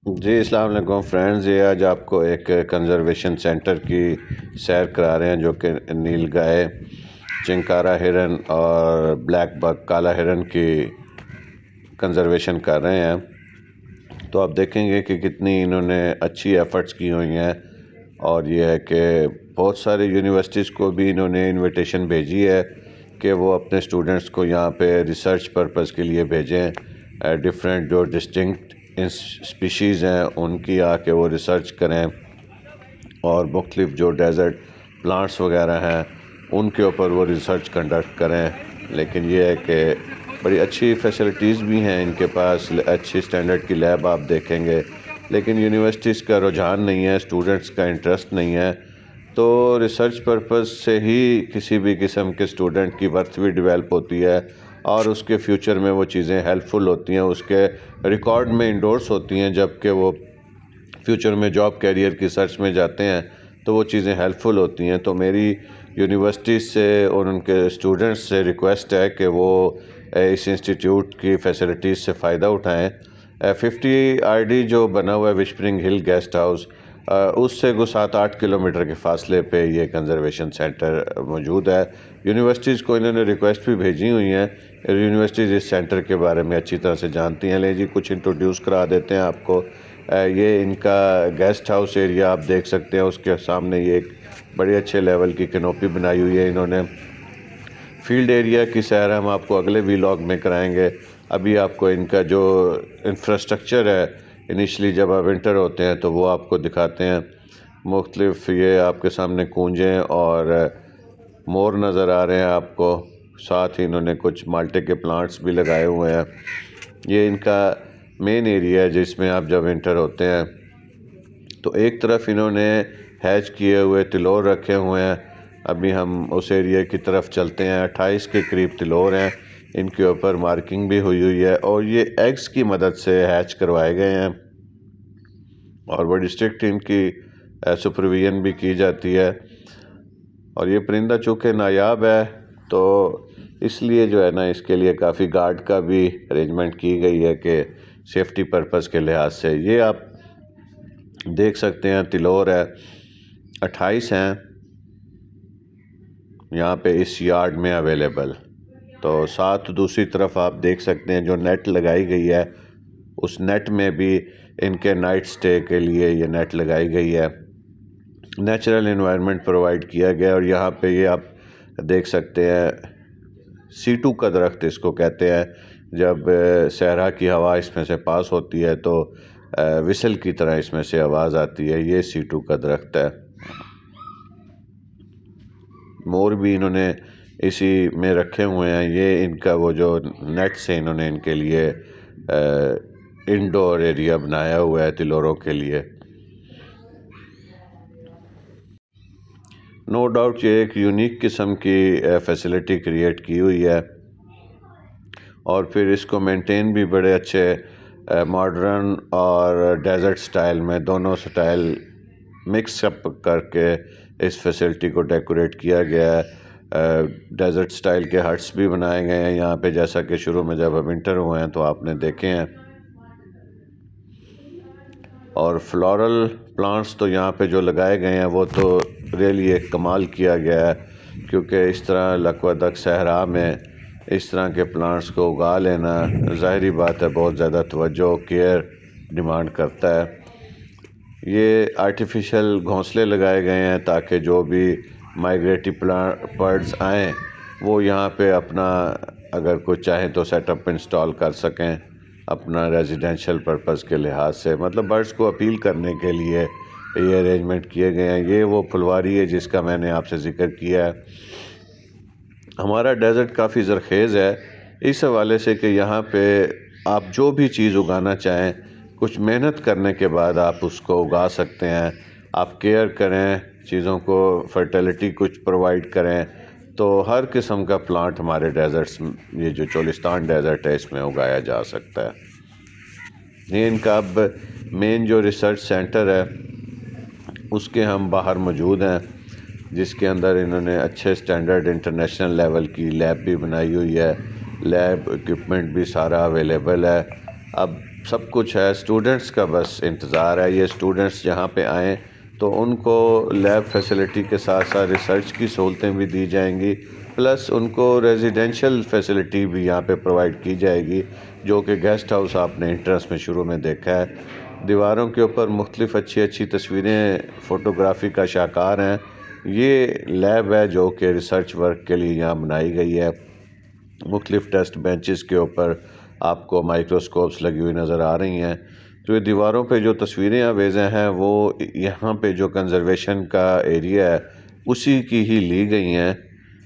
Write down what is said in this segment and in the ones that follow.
جی السلام علیکم فرینڈز، یہ آج آپ کو ایک کنزرویشن سینٹر کی سیر کرا رہے ہیں جو کہ نیل گائے، چنکارا ہرن اور بلیک بک کالا ہرن کی کنزرویشن کر رہے ہیں۔ تو آپ دیکھیں گے کہ کتنی انہوں نے اچھی ایفرٹس کی ہوئی ہیں، اور یہ ہے کہ بہت سارے یونیورسٹیز کو بھی انہوں نے انویٹیشن بھیجی ہے کہ وہ اپنے اسٹوڈنٹس کو یہاں پہ ریسرچ پرپز کے لیے بھیجیں۔ ڈفرینٹ جو ڈسٹنکٹ اسپیشیز ہیں ان کی آ کے وہ ریسرچ کریں، اور مختلف جو ڈیزرٹ پلانٹس وغیرہ ہیں ان کے اوپر وہ ریسرچ کنڈکٹ کریں۔ لیکن یہ ہے کہ بڑی اچھی فیسلٹیز بھی ہیں ان کے پاس، اچھی سٹینڈرڈ کی لیب آپ دیکھیں گے، لیکن یونیورسٹیز کا رجحان نہیں ہے، اسٹوڈنٹس کا انٹرسٹ نہیں ہے۔ تو ریسرچ پرپز سے ہی کسی بھی قسم کے اسٹوڈنٹ کی ورتھ بھی ڈیولپ ہوتی ہے، اور اس کے فیوچر میں وہ چیزیں ہیلپ فل ہوتی ہیں، اس کے ریکارڈ میں انڈورس ہوتی ہیں۔ جب کہ وہ فیوچر میں جاب کیریئر کی سرچ میں جاتے ہیں تو وہ چیزیں ہیلپ فل ہوتی ہیں۔ تو میری یونیورسٹیز سے اور ان کے اسٹوڈنٹس سے ریکویسٹ ہے کہ وہ اس انسٹیٹیوٹ کی فیسلٹیز سے فائدہ اٹھائیں۔ 50 RD جو بنا ہوا ہے وشپرنگ ہل گیسٹ ہاؤس، اس سے 7-8 کلومیٹر کے فاصلے پہ یہ کنزرویشن سینٹر موجود ہے۔ یونیورسٹیز کو انہوں نے ریکویسٹ بھی بھیجی ہوئی ہیں، یونیورسٹیز اس سینٹر کے بارے میں اچھی طرح سے جانتی ہیں۔ لیں جی کچھ انٹروڈیوس کرا دیتے ہیں آپ کو۔ یہ ان کا گیسٹ ہاؤس ایریا آپ دیکھ سکتے ہیں، اس کے سامنے یہ ایک بڑے اچھے لیول کی کنوپی بنائی ہوئی ہے انہوں نے۔ فیلڈ ایریا کی سیر ہم آپ کو اگلے ویلاگ میں کرائیں گے۔ ابھی آپ کو ان کا جو انفراسٹرکچر ہے انیشلی جب آپ انٹر ہوتے ہیں تو وہ آپ کو دکھاتے ہیں۔ مختلف یہ آپ کے سامنے کونجیں اور مور نظر آ رہے ہیں آپ کو، ساتھ ہی انہوں نے کچھ مالٹے کے پلانٹس بھی لگائے ہوئے ہیں۔ یہ ان کا مین ایریا ہے جس میں آپ جب انٹر ہوتے ہیں تو ایک طرف انہوں نے ہیچ کیے ہوئے تلور رکھے ہوئے ہیں۔ ابھی ہم اس ایریا کی طرف چلتے ہیں۔ 28 کے قریب تلور ہیں، ان کے اوپر مارکنگ بھی ہوئی ہے، اور یہ ایگز کی مدد سے ہیچ کروائے گئے ہیں، اور بڑی اسٹرکٹ ان کی سپرویژن بھی کی جاتی ہے۔ اور یہ پرندہ چونکہ نایاب ہے تو اس لیے جو ہے نا اس کے لیے کافی گارڈ کا بھی ارینجمنٹ کی گئی ہے کہ سیفٹی پرپز کے لحاظ سے۔ یہ آپ دیکھ سکتے ہیں تلور ہے، 28 ہیں یہاں پہ اس یارڈ میں اویلیبل۔ تو ساتھ دوسری طرف آپ دیکھ سکتے ہیں جو نیٹ لگائی گئی ہے، اس نیٹ میں بھی ان کے نائٹ سٹے کے لیے یہ نیٹ لگائی گئی ہے۔ نیچرل انوائرمنٹ پرووائڈ کیا گیا، اور یہاں پہ یہ آپ دیکھ سکتے ہیں C2 کا درخت اس کو کہتے ہیں۔ جب صحرا کی ہوا اس میں سے پاس ہوتی ہے تو وسل کی طرح اس میں سے آواز آتی ہے، یہ C2 کا درخت ہے۔ مور بھی انہوں نے اسی میں رکھے ہوئے ہیں۔ یہ ان کا وہ جو نیٹ سے انہوں نے ان کے لیے انڈور ایریا بنایا ہوا ہے تلوروں کے لیے۔ نو ڈاؤٹ یہ ایک یونیک قسم کی فیسلٹی کریٹ کی ہوئی ہے، اور پھر اس کو مینٹین بھی بڑے اچھے ماڈرن اور ڈیزرٹ سٹائل میں، دونوں سٹائل مکس اپ کر کے اس فیسلٹی کو ڈیکوریٹ کیا گیا ہے۔ ڈیزرٹ سٹائل کے ہٹس بھی بنائے گئے ہیں یہاں پہ، جیسا کہ شروع میں جب ہم انٹر ہوئے ہیں تو آپ نے دیکھے ہیں۔ اور فلورل پلانٹس تو یہاں پہ جو لگائے گئے ہیں وہ تو ریئلی ایک کمال کیا گیا ہے، کیونکہ اس طرح لکودک صحرا میں اس طرح کے پلانٹس کو اگا لینا ظاہری بات ہے بہت زیادہ توجہ کیئر ڈیمانڈ کرتا ہے۔ یہ آرٹیفیشل گھونسلے لگائے گئے ہیں تاکہ جو بھی مائیگریٹری برڈز آئیں وہ یہاں پہ اپنا اگر کوئی چاہیں تو سیٹ اپ انسٹال کر سکیں اپنا ریزیڈینشل پرپز کے لحاظ سے، مطلب برڈز کو اپیل کرنے کے لیے یہ ارینجمنٹ کیے گئے ہیں۔ یہ وہ پھلواری ہے جس کا میں نے آپ سے ذکر کیا ہے۔ ہمارا ڈیزرٹ کافی زرخیز ہے اس حوالے سے کہ یہاں پہ آپ جو بھی چیز اگانا چاہیں کچھ محنت کرنے کے بعد آپ اس کو اگا سکتے ہیں۔ آپ کیئر کریں چیزوں کو، فرٹیلیٹی کچھ پرووائڈ کریں تو ہر قسم کا پلانٹ ہمارے ڈیزرٹس، یہ جو چولستان ڈیزرٹ ہے اس میں اگایا جا سکتا ہے۔ یہ ان کا اب مین جو ریسرچ سینٹر ہے اس کے ہم باہر موجود ہیں، جس کے اندر انہوں نے اچھے سٹینڈرڈ انٹرنیشنل لیول کی لیب بھی بنائی ہوئی ہے۔ لیب ایکوپمنٹ بھی سارا اویلیبل ہے۔ اب سب کچھ ہے، اسٹوڈنٹس کا بس انتظار ہے۔ یہ اسٹوڈنٹس جہاں پہ آئیں تو ان کو لیب فیسلٹی کے ساتھ ساتھ ریسرچ کی سہولتیں بھی دی جائیں گی، پلس ان کو ریزیڈینشل فیسلٹی بھی یہاں پہ پرووائڈ کی جائے گی، جو کہ گیسٹ ہاؤس آپ نے انٹرنس میں شروع میں دیکھا ہے۔ دیواروں کے اوپر مختلف اچھی اچھی تصویریں فوٹوگرافی کا شاہکار ہیں۔ یہ لیب ہے جو کہ ریسرچ ورک کے لیے یہاں بنائی گئی ہے۔ مختلف ٹیسٹ بینچز کے اوپر آپ کو مائکروسکوپس لگی ہوئی نظر آ رہی ہیں۔ تو یہ دیواروں پہ جو تصویریں آویزیں ہیں وہ یہاں پہ جو کنزرویشن کا ایریا ہے اسی کی ہی لی گئی ہیں۔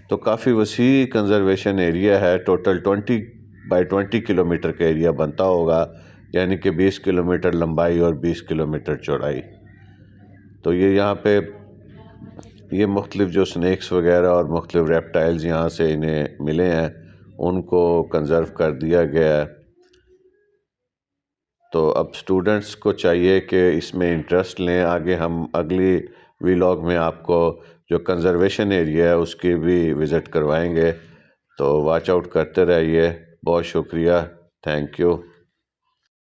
تو کافی وسیع کنزرویشن ایریا ہے، ٹوٹل 20 بائی 20 کلومیٹر کا ایریا بنتا ہوگا، یعنی کہ 20 کلومیٹر لمبائی اور 20 کلومیٹر چوڑائی۔ تو یہ یہاں پہ یہ مختلف جو سنیکس وغیرہ اور مختلف ریپٹائلز یہاں سے انہیں ملے ہیں ان کو کنزرو کر دیا گیا ہے۔ تو اب سٹوڈنٹس کو چاہیے کہ اس میں انٹرسٹ لیں۔ آگے ہم اگلی ویلاگ میں آپ کو جو کنزرویشن ایریا ہے اس کی بھی وزٹ کروائیں گے، تو واچ آؤٹ کرتے رہیے۔ بہت شکریہ، تھینک یو۔